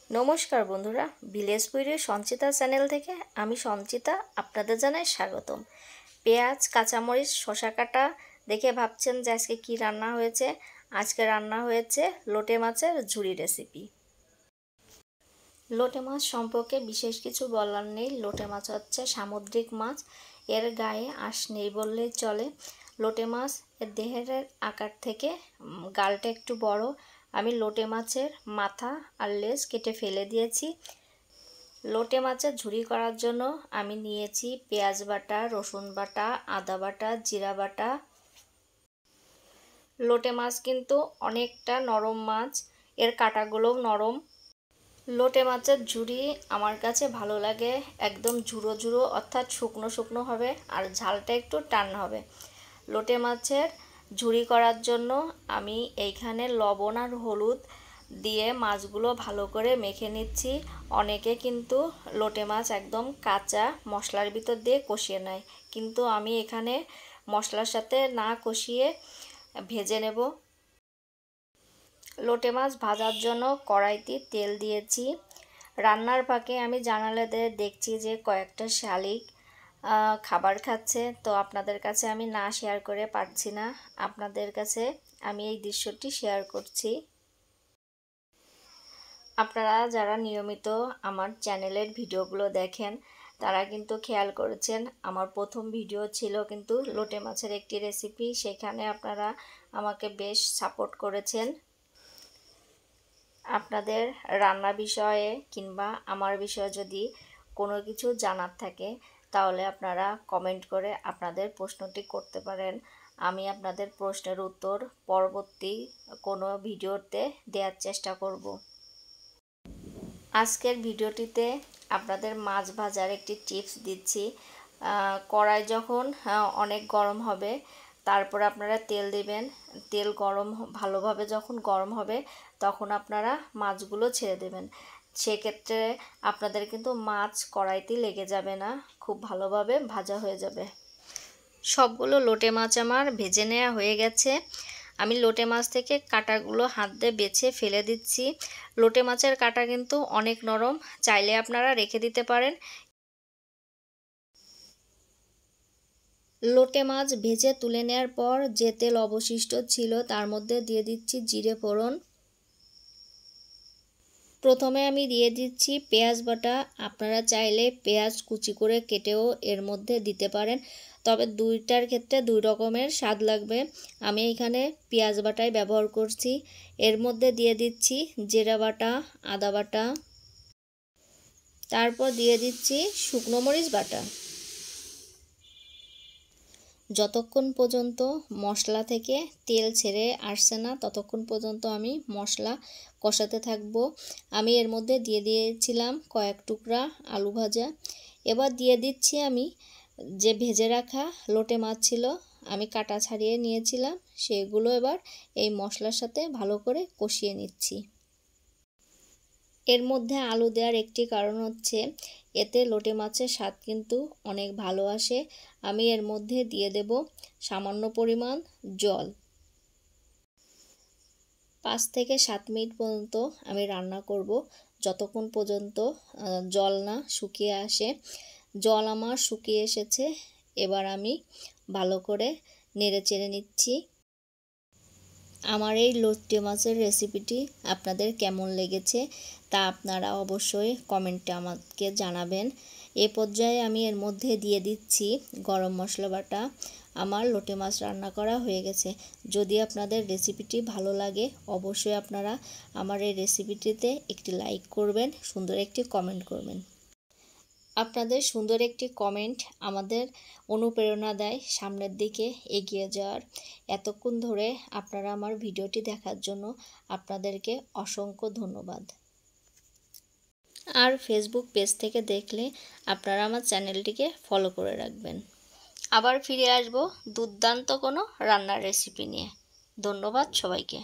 নমস্কার বন্ধুরা, village কুইরের Sanchita channel থেকে আমি সঞ্চিতা আপনাদের জানাই স্বাগতম। পেঁয়াজ, কাঁচামরিচ, শসা কাটা দেখে ভাবছেন যে আজকে কি রান্না হয়েছে। আজকে রান্না হয়েছে লোটে মাছের ঝুরি রেসিপি। লোটে মাছ সম্পর্কে বিশেষ কিছু বলার নেই। লোটে মাছ হচ্ছে সামুদ্রিক মাছ, এর গায়ে আঁশ নেই বললেই চলে। লোটে মাছ এর দেহের আকার থেকে গালটা একটু বড়। আমি লোটে মাছের মাথা আর লেজ কেটে ফেলে দিয়েছি। লোটে মাছের ঝুরি করার জন্য আমি নিয়েছি পেঁয়াজ বাটা, রসুন বাটা, আদা বাটা, জিরা বাটা। লোটে মাছ কিন্তু অনেকটা নরম মাছ, এর কাঁটাগুলোও নরম। লোটে মাছের ঝুরি আমার কাছে ভালো লাগে একদম ঝুরো ঝুরো, অর্থাৎ শুকনো শুকনো হবে আর ঝালটা একটু টান হবে। লোটে মাছের ঝুরি করার জন্য আমি এইখানে লবণ আর হলুদ দিয়ে মাছগুলো ভালো করে মেখে নিচ্ছি। অনেকে কিন্তু লোটে মাছ একদম কাঁচা মশলার ভিতর দিয়ে কষিয়ে নেয়, কিন্তু আমি এখানে মশলার সাথে না কষিয়ে ভেজে নেব। লোটে মাছ ভাজার জন্য কড়াইতে তেল দিয়েছি। রান্নার ফাঁকে আমি জানালাতে দেখছি যে কয়েকটা শালিক খাবার খাচ্ছে, তো আপনাদের কাছে আমি না শেয়ার করে পারছি না। আপনাদের কাছে আমি এই দৃশ্যটি শেয়ার করছি। আপনারা যারা নিয়মিত আমার চ্যানেলের ভিডিওগুলো দেখেন তারা কিন্তু খেয়াল করেছেন আমার প্রথম ভিডিও ছিল কিন্তু লোটে মাছের একটি রেসিপি। সেখানে আপনারা আমাকে বেশ সাপোর্ট করেছেন। আপনাদের রান্না বিষয়ে কিংবা আমার বিষয়ে যদি কোনো কিছু জানার থাকে তাহলে আপনারা কমেন্ট করে আপনাদের প্রশ্নটি করতে পারেন। আমি আপনাদের প্রশ্নের উত্তর পরবর্তী কোনো ভিডিওতে দেওয়ার চেষ্টা করব। আজকের ভিডিওটিতে আপনাদের মাছ ভাজার একটি টিপস দিচ্ছি। কড়াই যখন অনেক গরম হবে তারপর আপনারা তেল দিবেন। তেল ভালোভাবে যখন গরম হবে তখন আপনারা মাছগুলো ছেড়ে দেবেন। সেক্ষেত্রে আপনাদের কিন্তু মাছ কড়াইতে লেগে যাবে না, খুব ভালোভাবে ভাজা হয়ে যাবে। সবগুলো লোটে মাছ আমার ভেজে নেওয়া হয়ে গেছে। আমি লোটে মাছ থেকে কাঁটাগুলো হাত দিয়ে বেছে ফেলে দিচ্ছি। লোটে মাছের কাঁটা কিন্তু অনেক নরম, চাইলে আপনারা রেখে দিতে পারেন। লোটে মাছ ভেজে তুলে নেওয়ার পর যে তেল অবশিষ্ট ছিল তার মধ্যে দিয়ে দিচ্ছি জিরে ফোড়ন। প্রথমে আমি দিয়ে দিচ্ছি পেঁয়াজ বাটা। আপনারা চাইলে পেঁয়াজ কুচি করে কেটেও এর মধ্যে দিতে পারেন, তবে দুইটার ক্ষেত্রে দুই রকমের স্বাদ লাগবে। আমি এখানে পেঁয়াজ বাটাই ব্যবহার করছি। এর মধ্যে দিয়ে দিচ্ছি জিরা বাটা, আদা বাটা, তারপর দিয়ে দিচ্ছি শুকনো মরিচ বাটা। যতক্ষণ পর্যন্ত মশলা থেকে তেল ছেড়ে আসছে না ততক্ষণ পর্যন্ত আমি মশলা কষাতে থাকব। আমি এর মধ্যে দিয়ে দিয়েছিলাম কয়েক টুকরা আলু ভাজা। এবার দিয়ে দিচ্ছি আমি যে ভেজে রাখা লোটে মাছ ছিল, আমি কাটা ছাড়িয়ে নিয়েছিলাম, সেগুলো এবার এই মশলার সাথে ভালো করে কষিয়ে নিচ্ছি। এর মধ্যে আলু দেওয়ার একটি কারণ হচ্ছে এতে লোটে মাছের স্বাদ কিন্তু অনেক ভালো আসে। আমি এর মধ্যে দিয়ে দেব সামান্য পরিমাণ জল। 5 থেকে 7 মিনিট পর্যন্ত আমি রান্না করব, যতক্ষণ পর্যন্ত জল না শুকিয়ে আসে। জল আমার শুকিয়ে এসেছে, এবার আমি ভালো করে নেড়ে চেড়ে নিচ্ছি। আমার এই লোটে মাছের রেসিপিটি আপনাদের কেমন লেগেছে তা আপনারা অবশ্যই কমেন্টে আমাকে জানাবেন। এ পর্যায়ে আমি এর মধ্যে দিয়ে দিচ্ছি গরম মশলা বাটা। আমার লোটে মাছ রান্না করা হয়ে গেছে। যদি আপনাদের রেসিপিটি ভালো লাগে অবশ্যই আপনারা আমার এই রেসিপিটিতে একটি লাইক করবেন, সুন্দর একটি কমেন্ট করবেন। আপনাদের সুন্দর একটি কমেন্ট আমাদের অনুপ্রেরণা দেয় সামনের দিকে এগিয়ে যাওয়ার। এতক্ষণ ধরে আপনারা আমার ভিডিওটি দেখার জন্য আপনাদেরকে অসংখ্য ধন্যবাদ। আর ফেসবুক পেজ থেকে দেখলে আপনারা আমার চ্যানেলটিকে ফলো করে রাখবেন। আবার ফিরে আসব দুর্দান্ত কোনো রান্নার রেসিপি নিয়ে। ধন্যবাদ সবাইকে।